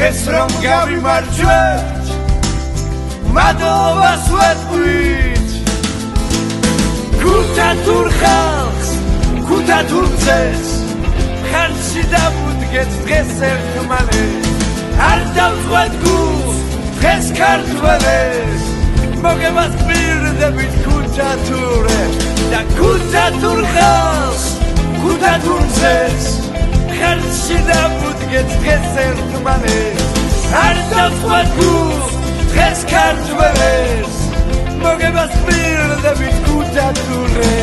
დღეს რომ გავიმარჯვებთ მადლობას ვეთქვით ქუთათურ ხალხს ქუთათურ ძეს ხალხში დავუდგეთ დღეს ერთმანეთს არ დავწყვეტ გულს დღეს ქართველებს მოგებას გვირდებით ქუთათურებს და ქუთათურ ხალხს ქუთათურ ძეს ხალხში დავუდგეთ დღეს ერთმანეთს არ დავწყვეტ გულს დღეს ქართველებს მოგებას გვირდებით ქუთათურებს